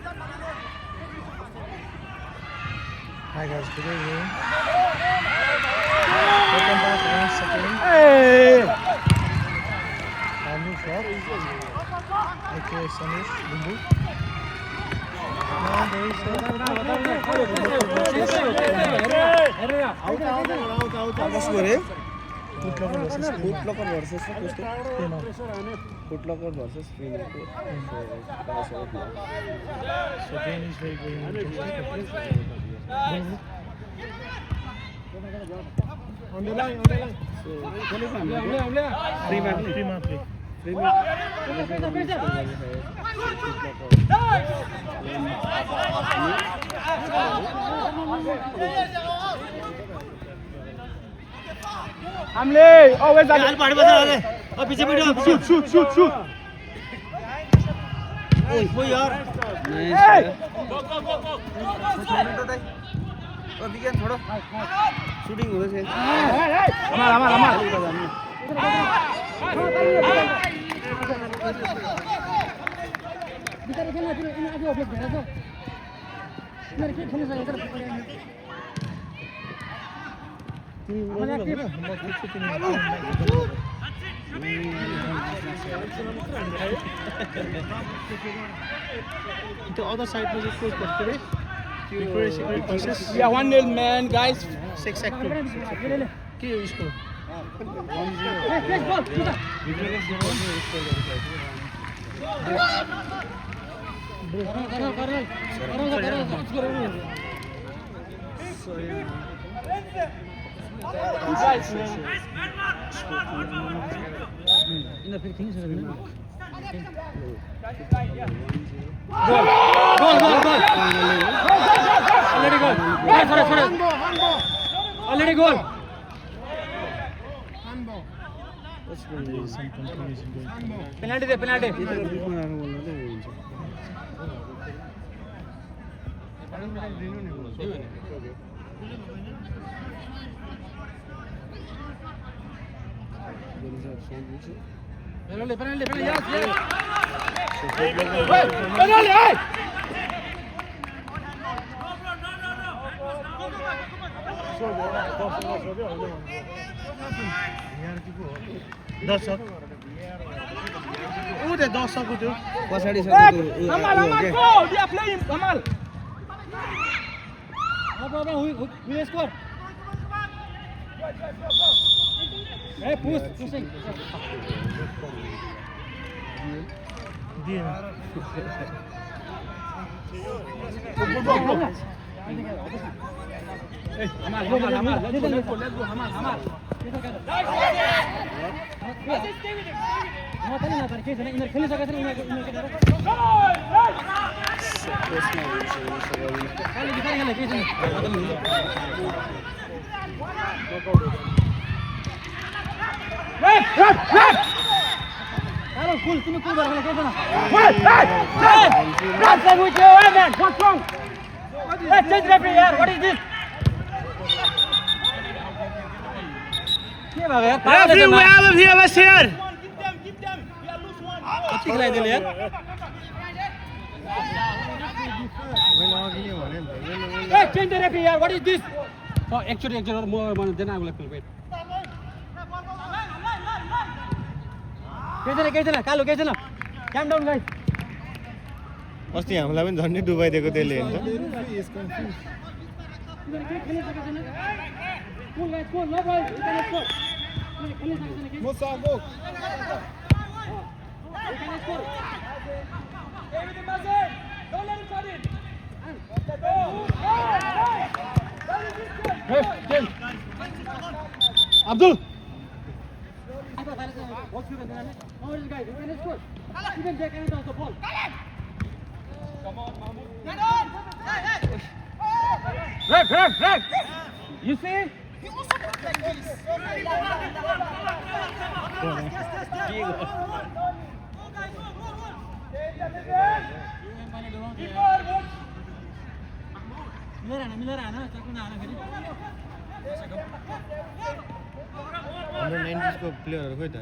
Hi guys, good evening. Welcome back once again. Hey! New vlog. Okay, Sanish, Bindu. Now there is Footlocker versus Footlocker versus Freemantle. So game is very interesting. On the line. So Freemantle. हमले always आगे पाड़ी बजा आगे और पीछे shoot ओए यार go और बिगन थोड़ा शूटिंग हो रही है हमार बिचारे खेलना फिर इन आगे ऑब्जेक्ट भेजा दो मेरे के खेलने से इधर The other side was just close today. Before secret process. Yeah, 1-0 man, guys. 6 active. Okay, you score. 1-0. Already goal. Some continuation going. Penalty. Penalty, yes. Penalty, hey! दर्शक ऊ त्यो दर्शकको त्यो पछाडी Amal, go! They are playing, Amal. Baba, who will score? Hey, pushing. दिएन Amal. Let's go, Amal. Change referee here. What is this? Referee, we have a VMS here. Give them. We are lose one. Kick like this here. Hey, change the referee here. What is this? Oh, actually, more then I will have to wait. कैसे कालो कैसे ना calm down guys अस्ति हामीलाई पनि झन्डै डुबाइदिएको त्यसले हैन Abdul Ref! You see? He also looks like this. हाम्रो 90s को प्लेयरहरु खोइ त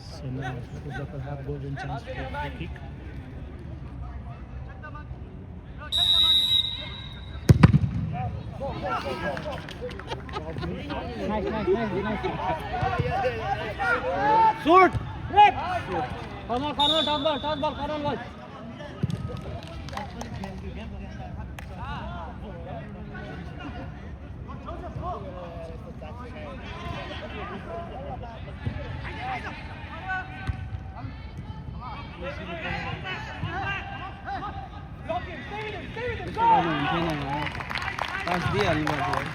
So now Uzbekistan have golden chance for free kick. Nice. Shoot! Break! Corner, toss ball, corner. पास दिइहाल्नु भएको आउँछ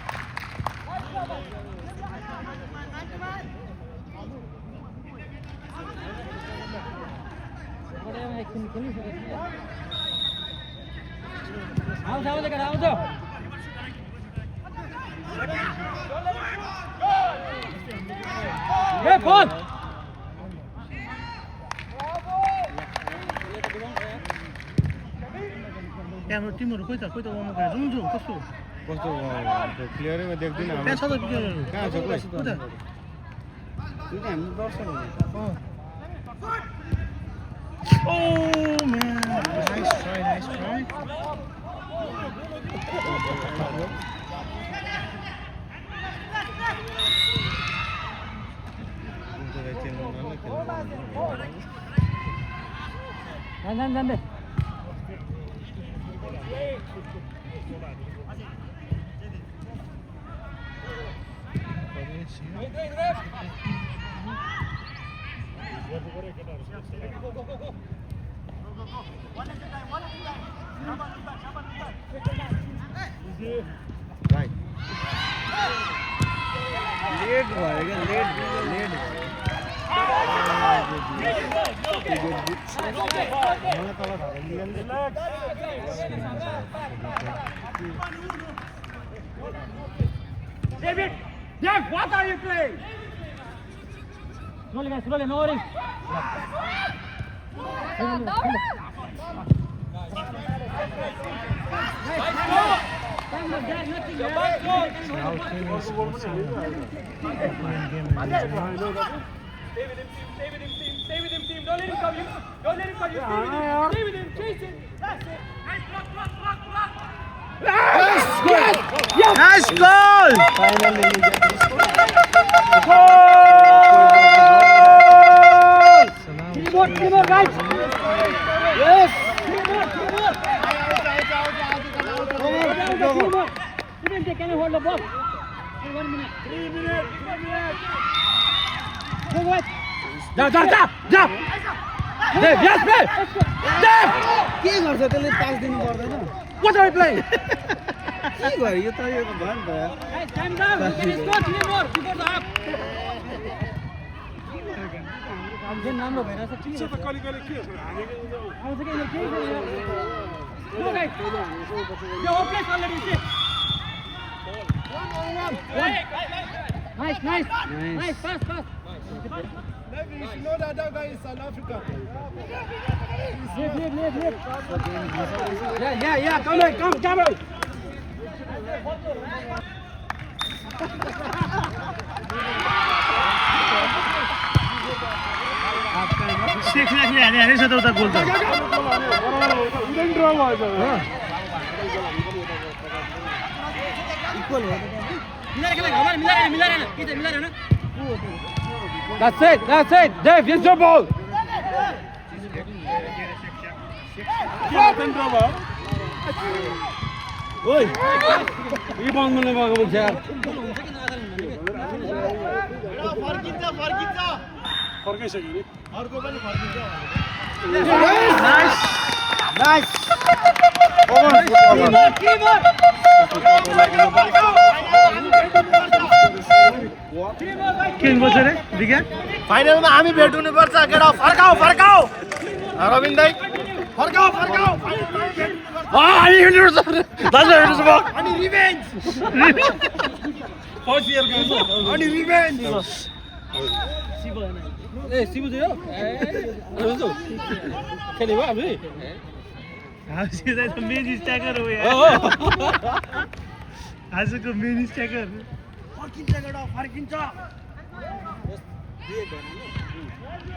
त्यहाँबाट टिमहरू खोइ त ओमा गएर रुन्जु कस्तो क्लियरै म देख्दिनँ त्यहाँ छ त प्लेयरहरू कहाँ छ कोही उता हाम्रो दर्शक Oh man, nice try. Dande. Right. Late भयो क्या late David, what are you playing? Slowly, no worries. Stay with him, team. Don't let him come. Stay with him, chase it. That's it. Nice goal! Finally we get this goal! Teamwork, guys! Yes! Teamwork! Can you hold the ball? 1 minute. 3 minutes. Go wait. Jump! Dave, yes, Dave! के गर्छ त्यसले पास दिनु पर्दैन What are you playing? के गर्यो यो त यो भयो नि त Guys, time down. You can score 3 more before the half. Game राम्रो भइरहेछ के छ त कहिले के हो आउँछ के यो के छ यो guys yo place already see nice pass You should know that guy is South Africa. Lead. Yeah, come on. Six ले छ त उता गोल त Even draw was इक्वल हो मिलाएर That's it. Dave, use your ball. Oi. यो बल मिल्ने भएको हुन्छ यार फर्किसक्यो नि अर्को पनि फर्किन्छ नाइस किन बस्यो रे दिगा फाइनलमा हामी भेट हुनुपर्छ केटा फर्काऊ रबिन दाइ फर्काऊ हामी हिँड्नुपर्छ दाजु हिँड्नुपर्छ अनि रिभेन्ज फर्स्ट इयर गर्छु अनि रिभेन्ज ए सिबु जो खेल्यो हामी त मेन स्ट्राइकर हो यार आजको मेन स्ट्राइकर फर्किन्छ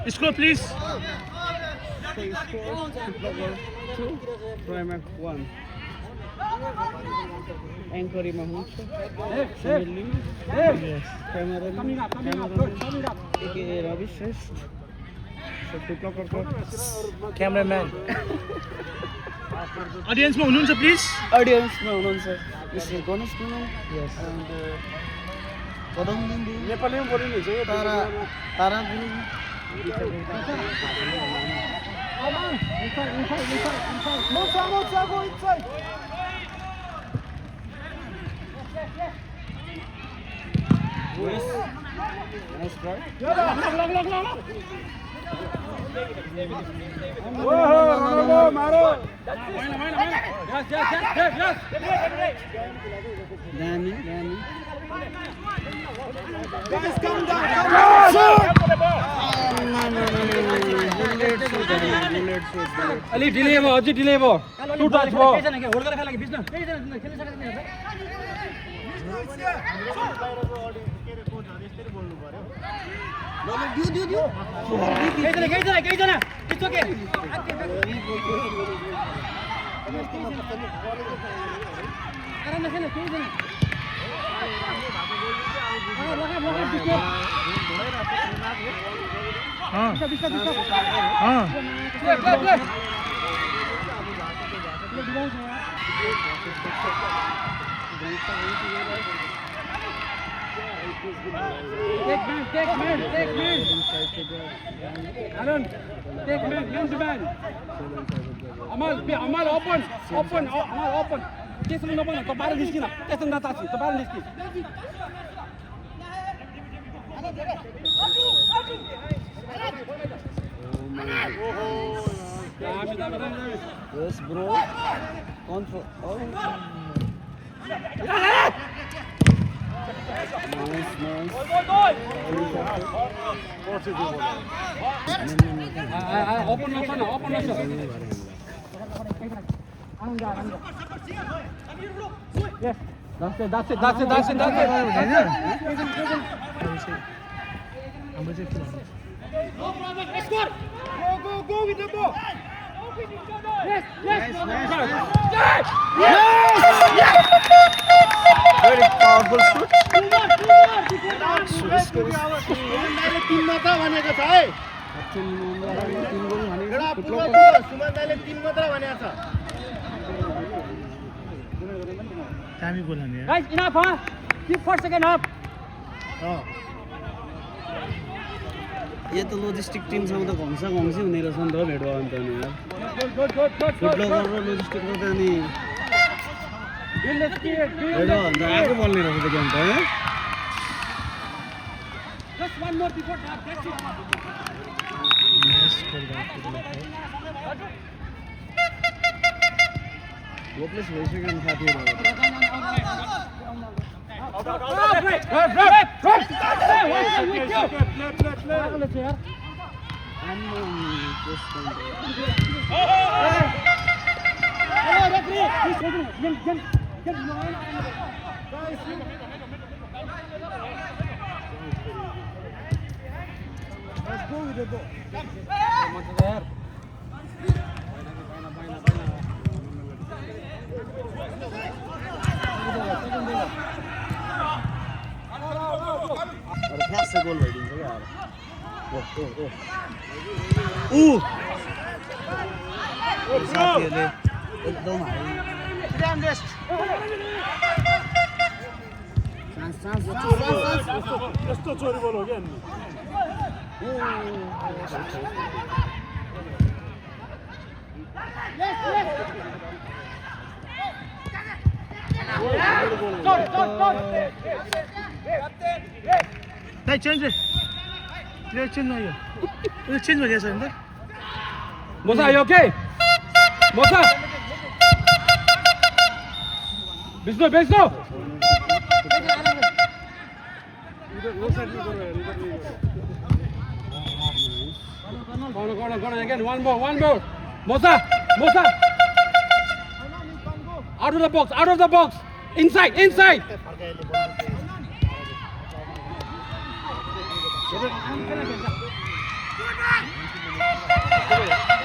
Score, please. Primer 1. Anchorima हुन्छ Coming up, good, coming up. AKA Ravi Shrestha. So to blocker Cameraman. Audience ma हुनुहुन्छ please. audience मा हुनुहुन्छ Mr. Ganesh Menon. Yes. And पदम लिम्बू नेपालीमा बोलिनुहुन्छ यो तारा तारा Gurung Moça, go inside. Nice try. Maro. Yes. Danny. Guys, come down. Bullet shoot. अलि delay भयो अझै delay भयो to touch भयो hold गरेर खेल्न बिच्न केहीजना इट्स ओके आरामले खेल्न केहीजना Take man. Aaron, take man to man. Amal, open. Amal, open. त्यसले नपन त बाहिर निस्किन त्यसले नताछि त बाहिर निस्कि Yes, bro. Control. Oh. Nice. Open नछ Yes, that's it. Go with the ball. Yes. Very powerful shoot. सुमन दाइले 3 मात्र भनेको छ है एउटा सुमन दाइले 3 मात्र भनेको छ Kami bolan ya. Guys, enough, huh? Keep for second half. यो त लोजिस्टिक टिमसँग त घङ्सी हुने रहेछ नि त भेट भयो अन्त नि यार Good. फुटबलर र लोजिस्टिकको त अनि Build the speed. भेट अन्त आगो बल्ने रहेछ त गेम त है Just one more before half. That's it. Nice goal back to the left. Hopeless भइसक्यो नि साथीहरु खासै गोल भइदिन्छ क्या यार साथीहरुले एकदम हाई चान्स यस्तो चोरी बोल हो क्या अनि Hey, change it. Let's change now. Let's change what you said. Mosa, are you okay? Mosa! Bisno! Go on again. One more. Mosa! Out of the box! Inside!